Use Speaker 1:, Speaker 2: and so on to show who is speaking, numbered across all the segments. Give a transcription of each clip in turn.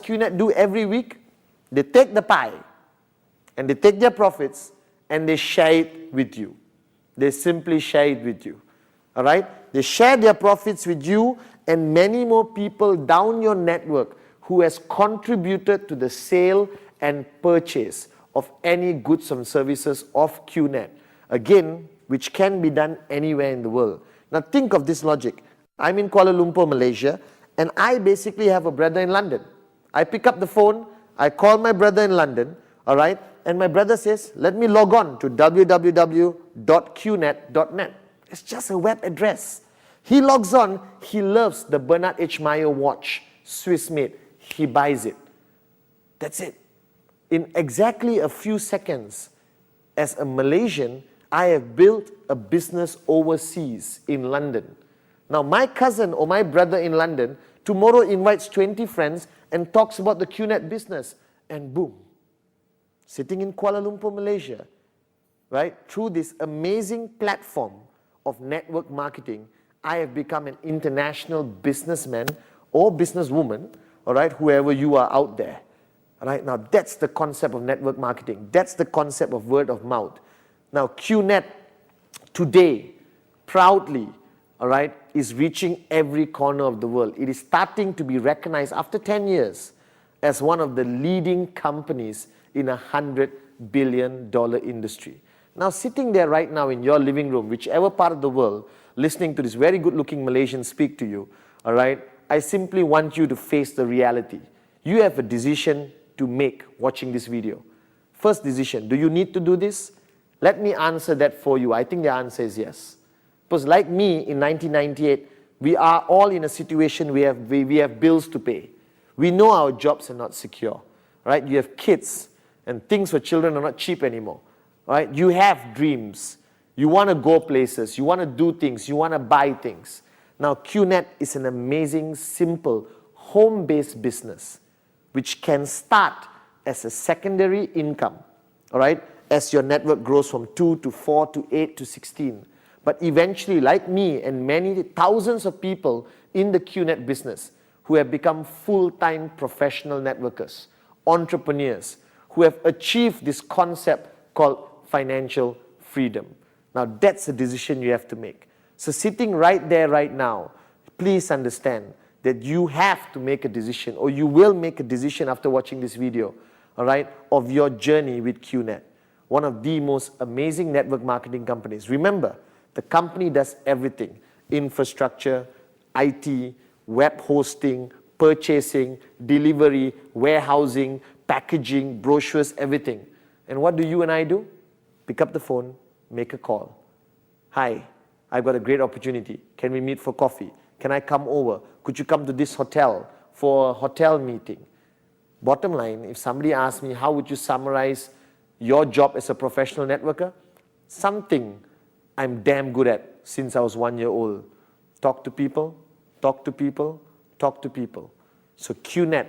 Speaker 1: QNet do every week? They take the pie and they take their profits and they share it with you. They simply share it with you. All right? They share their profits with you and many more people down your network who has contributed to the sale and purchase of any goods and services of QNet. Again, which can be done anywhere in the world. Now think of this logic. I'm in Kuala Lumpur, Malaysia, and I basically have a brother in London. I pick up the phone, I call my brother in London, all right, and my brother says, let me log on to www.qnet.net. It's just a web address. He logs on, he loves the Bernard H. Meyer watch, Swiss made. He buys it. That's it. In exactly a few seconds, as a Malaysian, I have built a business overseas in London. Now my cousin or my brother in London tomorrow invites 20 friends and talks about the QNet business, and boom, sitting in Kuala Lumpur, Malaysia, right, through this amazing platform of network marketing, I have become an international businessman or businesswoman, all right, whoever you are out there. All right, now that's the concept of network marketing. That's the concept of word of mouth. Now QNet today, proudly, all right, is reaching every corner of the world. It is starting to be recognized after 10 years as one of the leading companies in a $100 billion industry. Now sitting there right now in your living room, whichever part of the world, listening to this very good looking Malaysian speak to you, all right, I simply want you to face the reality. You have a decision to make watching this video. First decision, do you need to do this? Let me answer that for you. I think the answer is yes. Because like me in 1998, we are all in a situation where we have bills to pay. We know our jobs are not secure, right? You have kids and things for children are not cheap anymore, right? You have dreams. You want to go places. You want to do things. You want to buy things. Now QNet is an amazing, simple, home-based business which can start as a secondary income, all right, as your network grows from 2 to 4 to 8 to 16. But eventually, like me and many thousands of people in the QNet business who have become full-time professional networkers, entrepreneurs, who have achieved this concept called financial freedom. Now that's a decision you have to make. So sitting right there right now, please understand that you have to make a decision, or you will make a decision after watching this video, all right, of your journey with QNet, one of the most amazing network marketing companies. Remember, the company does everything: infrastructure, IT, web hosting, purchasing, delivery, warehousing, packaging, brochures, everything. And what do you and I do? Pick up the phone, make a call. Hi, I've got a great opportunity. Can we meet for coffee? Can I come over? Could you come to this hotel for a hotel meeting? Bottom line, if somebody asks me, how would you summarize your job as a professional networker? Something I'm damn good at since I was 1 year old. Talk to people, talk to people, talk to people. So QNet,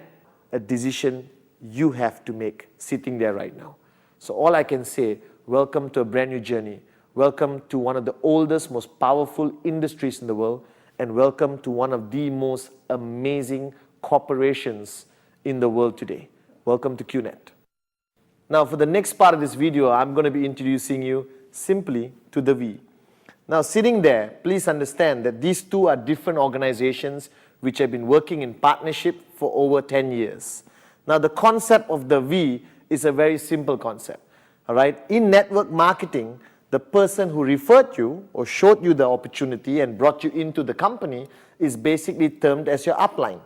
Speaker 1: a decision you have to make sitting there right now. So all I can say, welcome to a brand new journey. Welcome to one of the oldest, most powerful industries in the world, and welcome to one of the most amazing corporations in the world today. Welcome to QNet. Now for the next part of this video, I'm going to be introducing you simply to the V. Now sitting there, please understand that these two are different organizations which have been working in partnership for over 10 years. Now the concept of the V is a very simple concept. All right? In network marketing, the person who referred you or showed you the opportunity and brought you into the company is basically termed as your upline.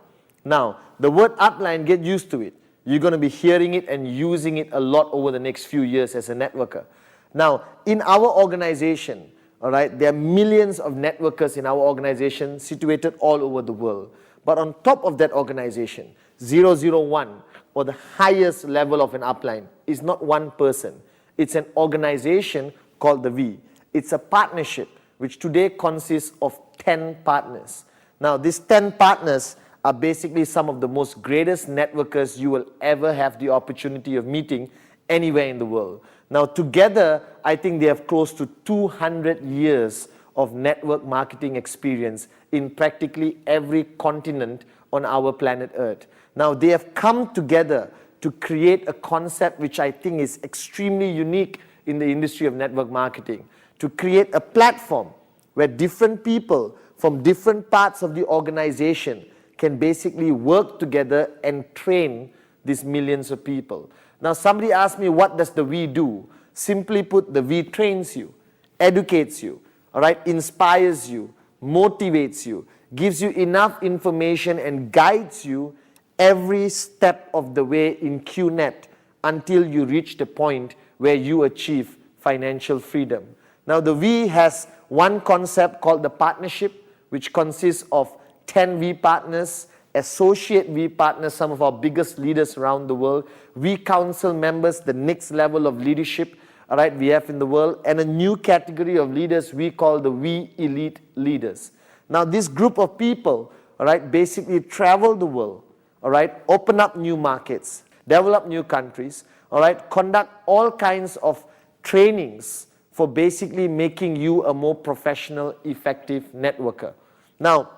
Speaker 1: Now, the word upline, get used to it. You're going to be hearing it and using it a lot over the next few years as a networker. Now, in our organization, all right, there are millions of networkers in our organization situated all over the world. But on top of that organization, 001, or the highest level of an upline, is not one person. It's an organization called the V. It's a partnership which today consists of 10 partners. Now, these 10 partners are basically some of the most greatest networkers you will ever have the opportunity of meeting anywhere in the world. Now, together, I think they have close to 200 years of network marketing experience in practically every continent on our planet Earth. Now, they have come together to create a concept which I think is extremely unique in the industry of network marketing, to create a platform where different people from different parts of the organization can basically work together and train these millions of people. Now, somebody asked me, what does the V do? Simply put, the V trains you, educates you, all right, inspires you, motivates you, gives you enough information and guides you every step of the way in QNet until you reach the point where you achieve financial freedom. Now, the V has one concept called the partnership, which consists of 10 V partners, associate V partners, some of our biggest leaders around the world, V Council members, the next level of leadership, all right, we have in the world, and a new category of leaders we call the V Elite Leaders. Now, this group of people, all right, basically travel the world, all right, open up new markets, develop new countries, all right, conduct all kinds of trainings for basically making you a more professional, effective networker. Now,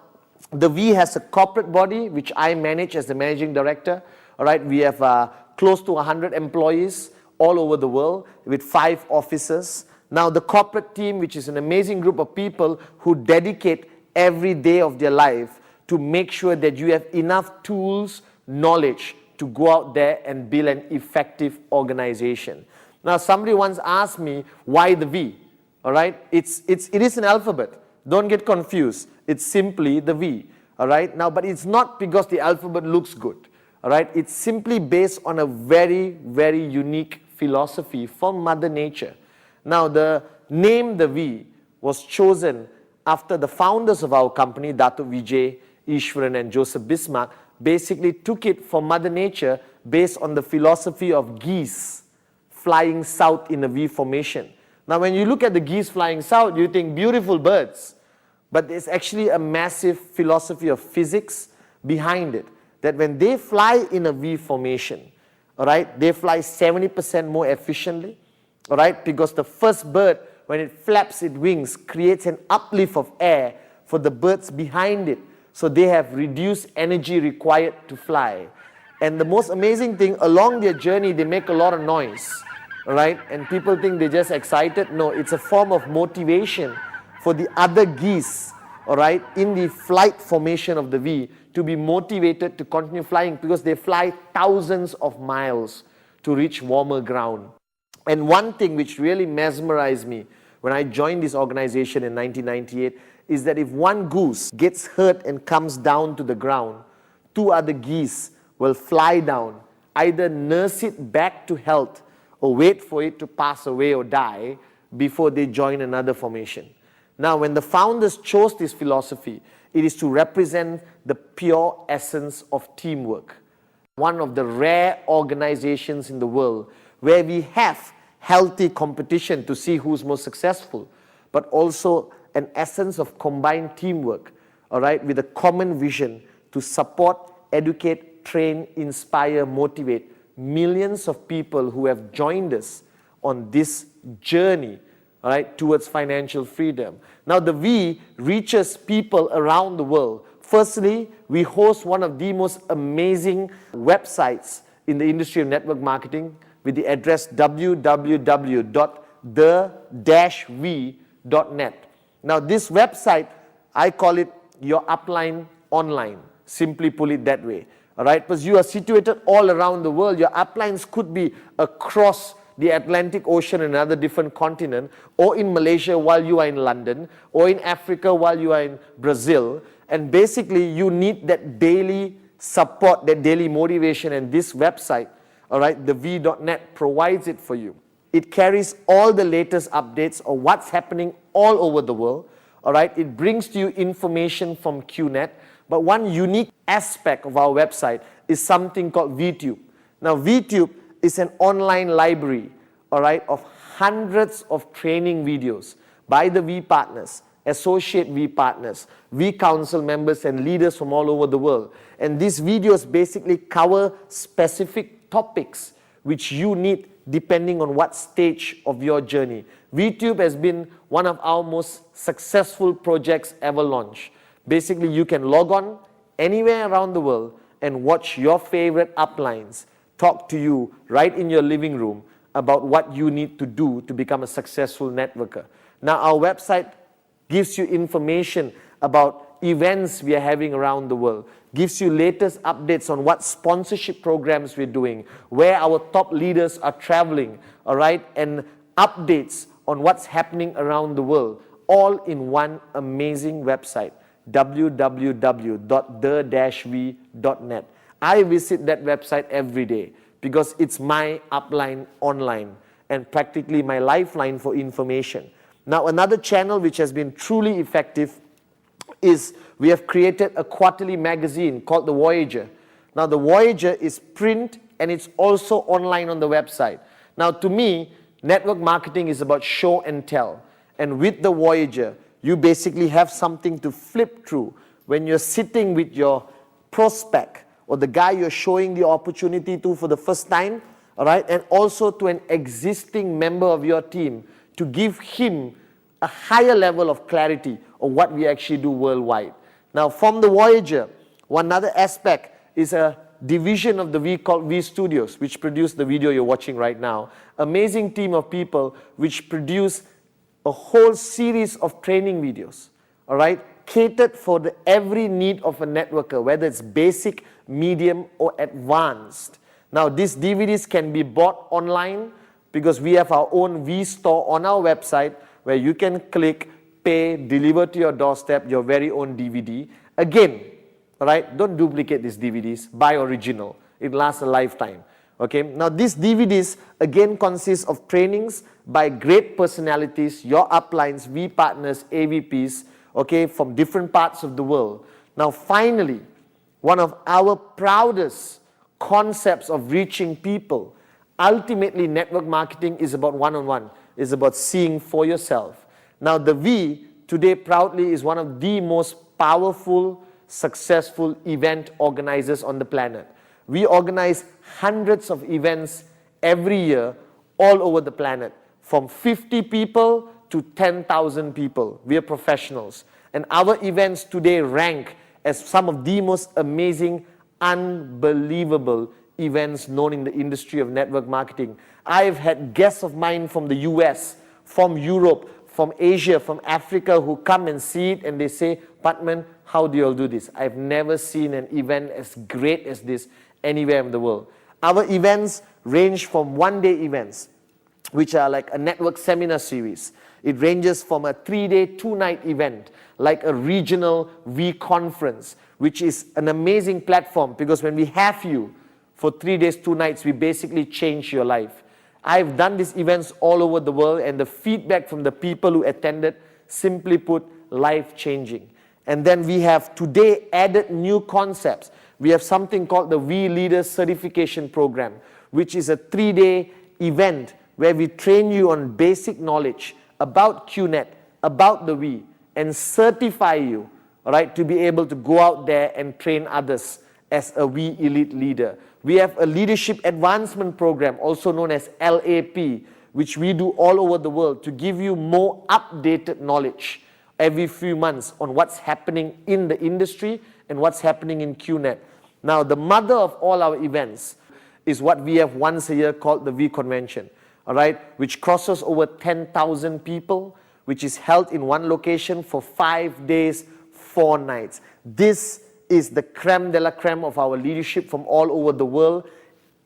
Speaker 1: the V has a corporate body, which I manage as the managing director. All right, we have close to 100 employees all over the world with 5 offices. Now, the corporate team, which is an amazing group of people who dedicate every day of their life to make sure that you have enough tools, knowledge to go out there and build an effective organization. Now, somebody once asked me, why the V? All right, it is an alphabet. Don't get confused. It's simply the V. All right, now, but it's not because the alphabet looks good. All right, it's simply based on a very, very unique philosophy from Mother Nature. Now, the name the V was chosen after the founders of our company, Datuk Vijay, Ishwaran, and Joseph Bismarck, basically took it from Mother Nature based on the philosophy of geese flying south in a V formation. Now, when you look at the geese flying south, you think beautiful birds. But there's actually a massive philosophy of physics behind it, that when they fly in a V formation, all right, they fly 70% more efficiently, all right, because the first bird, when it flaps its wings, creates an uplift of air for the birds behind it, so they have reduced energy required to fly. And the most amazing thing, along their journey, they make a lot of noise, all right, and people think they're just excited. No, it's a form of motivation for the other geese, all right, in the flight formation of the V to be motivated to continue flying, because they fly thousands of miles to reach warmer ground. And one thing which really mesmerized me when I joined this organization in 1998 is that if one goose gets hurt and comes down to the ground, 2 other geese will fly down, either nurse it back to health or wait for it to pass away or die before they join another formation. Now, when the founders chose this philosophy, it is to represent the pure essence of teamwork. One of the rare organizations in the world where we have healthy competition to see who's most successful, but also an essence of combined teamwork, all right, with a common vision to support, educate, train, inspire, motivate millions of people who have joined us on this journey, all right, towards financial freedom. Now, the V reaches people around the world. Firstly, we host one of the most amazing websites in the industry of network marketing with the address www.the-v.net. Now, this website, I call it your upline online. Simply put it that way. All right, because you are situated all around the world. Your uplines could be across the Atlantic Ocean and another different continent, or in Malaysia while you are in London, or in Africa while you are in Brazil. And basically, you need that daily support, that daily motivation, and this website, all right, the V.net provides it for you. It carries all the latest updates of what's happening all over the world, all right. It brings to you information from QNet, but one unique aspect of our website is something called VTube. Now, VTube is an online library, all right, of hundreds of training videos by the V partners, associate V partners, V Council members, and leaders from all over the world. And these videos basically cover specific topics which you need depending on what stage of your journey. VTube has been one of our most successful projects ever launched. Basically, you can log on anywhere around the world and watch your favorite uplines talk to you right in your living room about what you need to do to become a successful networker. Now, our website gives you information about events we are having around the world, gives you latest updates on what sponsorship programs we're doing, where our top leaders are traveling, all right, and updates on what's happening around the world, all in one amazing website, www.the-v.net. I visit that website every day because it's my upline online and practically my lifeline for information. Now, another channel which has been truly effective is we have created a quarterly magazine called The Voyager. Now, The Voyager is print and it's also online on the website. Now, to me, network marketing is about show and tell. And with The Voyager, you basically have something to flip through when you're sitting with your prospect or the guy you're showing the opportunity to for the first time, all right, and also to an existing member of your team to give him a higher level of clarity of what we actually do worldwide. Now, from The Voyager, one other aspect is a division of the V called V Studios, which produce the video you're watching right now. Amazing team of people which produce a whole series of training videos, all right, catered for every need of a networker, whether it's basic, medium, or advanced. Now, these DVDs can be bought online because we have our own V store on our website where you can click, pay, deliver to your doorstep your very own DVD. Again, all right, don't duplicate these DVDs, buy original. It lasts a lifetime. Okay, now these DVDs again consist of trainings by great personalities, your uplines, V partners, AVPs, okay, from different parts of the world. Now finally, one of our proudest concepts of reaching people, ultimately network marketing is about one-on-one, is about seeing for yourself. Now the V today proudly is one of the most powerful, successful event organizers on the planet. We organize hundreds of events every year all over the planet, from 50 people to 10,000 people. We are professionals. And our events today rank as some of the most amazing, unbelievable events known in the industry of network marketing. I've had guests of mine from the US, from Europe, from Asia, from Africa who come and see it and they say, Patman, how do you all do this? I've never seen an event as great as this anywhere in the world. Our events range from one-day events, which are like a network seminar series. It ranges from a 3-day, 2-night event, like a regional V conference, which is an amazing platform because when we have you for 3 days, 2 nights, we basically change your life. I've done these events all over the world and the feedback from the people who attended, simply put, life-changing. And then we have today added new concepts. We have something called the V Leaders Certification Program, which is a 3-day event where we train you on basic knowledge about QNet, about the V, and certify you, all right, to be able to go out there and train others as a V Elite Leader. We have a Leadership Advancement Program, also known as LAP, which we do all over the world to give you more updated knowledge every few months on what's happening in the industry and what's happening in QNet. Now, the mother of all our events is what we have once a year called the V Convention, all right, which crosses over 10,000 people, which is held in one location for 5 days, 4 nights. This is the creme de la creme of our leadership from all over the world.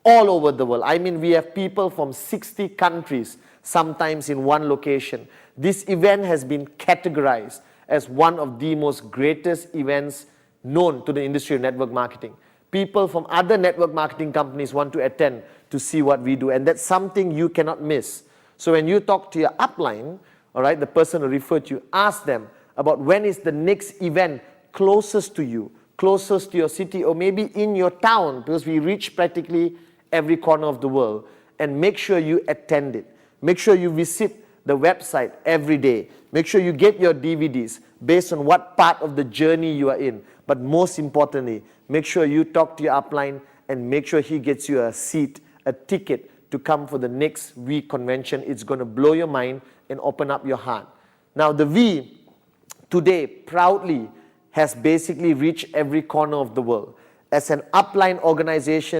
Speaker 1: All over the world. I mean, we have people from 60 countries, sometimes in one location. This event has been categorized as one of the most greatest events known to the industry of network marketing. People from other network marketing companies want to attend to see what we do, and that's something you cannot miss. So when you talk to your upline, all right, the person who referred you, ask them about when is the next event closest to you, closest to your city, or maybe in your town, because we reach practically every corner of the world, and make sure you attend it. Make sure you visit the website every day. Make sure you get your DVDs based on what part of the journey you are in. But most importantly, make sure you talk to your upline and make sure he gets you a seat, a ticket to come for the next V convention. It's going to blow your mind and open up your heart. Now, the V today proudly has basically reached every corner of the world. As an upline organization,